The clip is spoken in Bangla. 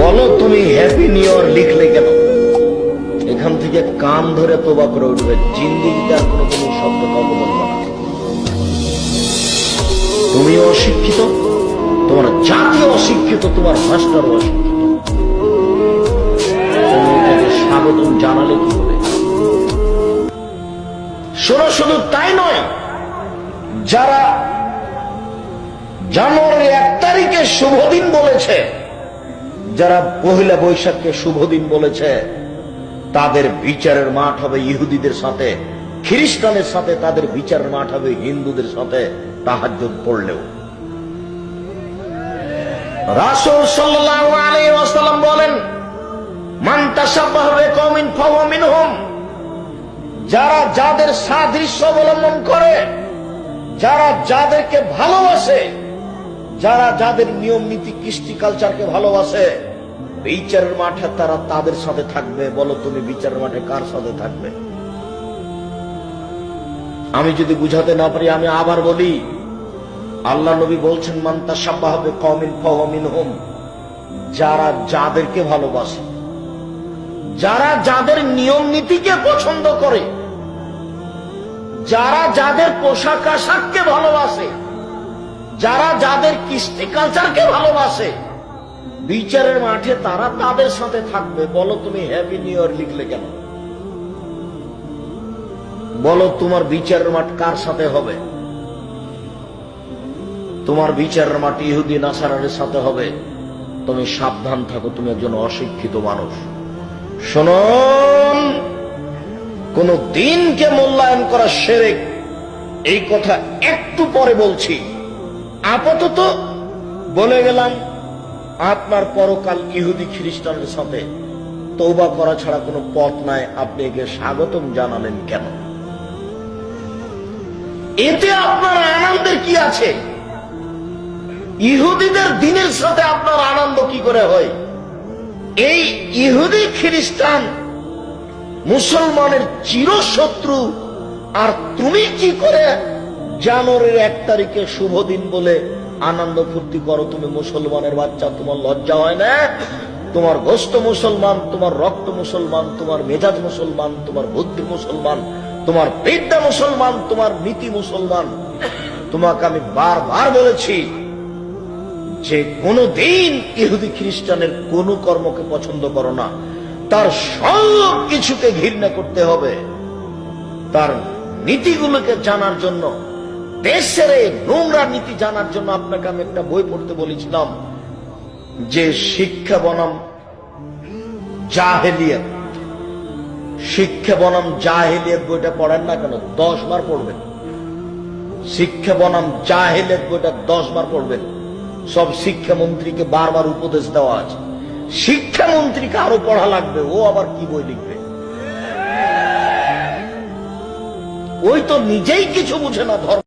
বলো তুমি হ্যাপি নিউ ইয়ার লিখলে কেন? এখান থেকে কান ধরে তোবা করে উঠবে, জিন্দিগিতে আর কোনো তুমি শব্দ কাউকে বলবো না। তুমি অশিক্ষিত, তোমার জাতি অশিক্ষিত, তোমার মাস্টার অশিক্ষিত। তুমি এটাকে স্বাগতম জানালে কি হবে? শোনো, শুধু তাই নয়, যারা জানুয়ারির 1 তারিখে শুভ দিন বলেছে, যারা পহেলা বৈশাখকে শুভ দিন বলেছে, তাদের বিচারের মাঠ হবে ইহুদিদের সাথে, খ্রিস্টানের সাথে তাদের বিচারের মাঠ হবে হিন্দুদের সাথে তাহাজ্জুদ পড়লেও। রাসূল সাল্লাল্লাহু আলাইহি ওয়াসাল্লাম বলেন, মান তাশাব্বাহা বিকওমিন ফাহুয়া মিনহুম। যারা যাদের সাদৃশ্য অবলম্বন করে, যারা যাদেরকে ভালোবাসে, যারা যাদের নিয়ম নীতি কৃষ্টি কালচারকে ভালোবাসে, বিচারের মাঠে তারা তাদের সাথে থাকবে। বলো তুমি বিচারের মাঠে কার সাথে থাকবে? আমি যদি বুঝাতে না পারি আমি আবার বলি, আল্লাহ নবী বলছেন, মান তাশাব্বাহা বিকওমিন ফাহুয়া মিনহুম। যারা যাদেরকে ভালোবাসে, যারা যাদের নিয়ম নীতিকে পছন্দ করে, যারা যাদের পোশাক আশাককে ভালোবাসে, যারা যাদের কৃষ্টি কালচারকে ভালোবাসে, বিচারের মাঠে তারা তাদের সাথে থাকবে। বলো তুমি হ্যাপি নিউ ইয়ার লিখলে কেন? বলো তোমার বিচারের মাঠ কার সাথে হবে? তোমার বিচারের মাঠ ইহুদি নাসারার সাথে হবে। তুমি সাবধান থাকো, তুমি একজন অশিক্ষিত মানুষ। শুনুন, কোন দিনকে মূল্যায়ন করা শিরক, এই কথা একটু পরে বলছি। আপাতত বলে গেলাম, আপনার পরকাল ইহুদি খ্রিস্টানের সাথে, তওবা করা ছাড়া কোনো পথ নাই। আপনি একে স্বাগতম জানালেন কেন? এতে আপনার আনন্দের কি আছে? ইহুদিদের দিনের সাথে আপনার আনন্দ কি করে হয়? এই ইহুদি খ্রিস্টান মুসলমানের চিরশত্রু, আর তুমি কি করে জানুয়ারির 1 তারিখে শুভ দিন বলে আনন্দ ফুর্তি করো? তুমি মুসলমানের বাচ্চা, তোমার লজ্জা হয় না? তোমার গোস্ত মুসলমান, তোমার রক্ত মুসলমান, তোমার মেজাজ মুসলমান, তোমার বুদ্ধি মুসলমান, তোমার বিদ্যা মুসলমান, তোমার নীতি মুসলমান। তোমাকে আমি বারবার বলেছি যে কোনদিন ইহুদি খ্রিস্টানের কোন কর্মকে পছন্দ করো না, তার সব কিছুকে ঘৃণা করতে হবে। তার নীতিগুলোকে জানার জন্য, দেশের এই নোংরা নীতি জানার জন্য আপনাকে আমি একটা বই পড়তে বলেছিলাম, যে শিক্ষা বনাম জাহেলিয়াত। শিক্ষা বনাম জাহেলিয়াত বইটা পড়েন না কেন? 10 বার পড়বেন। শিক্ষা বনাম জাহেলিয়াত বইটা 10 বার পড়বেন। সব শিক্ষামন্ত্রীকে বারবার উপদেশ দেওয়া আছে। শিক্ষামন্ত্রীকে আরো পড়া লাগবে, ও আবার কি বই লিখবে? ওই তো নিজেই কিছু বুঝে না ধর্ম।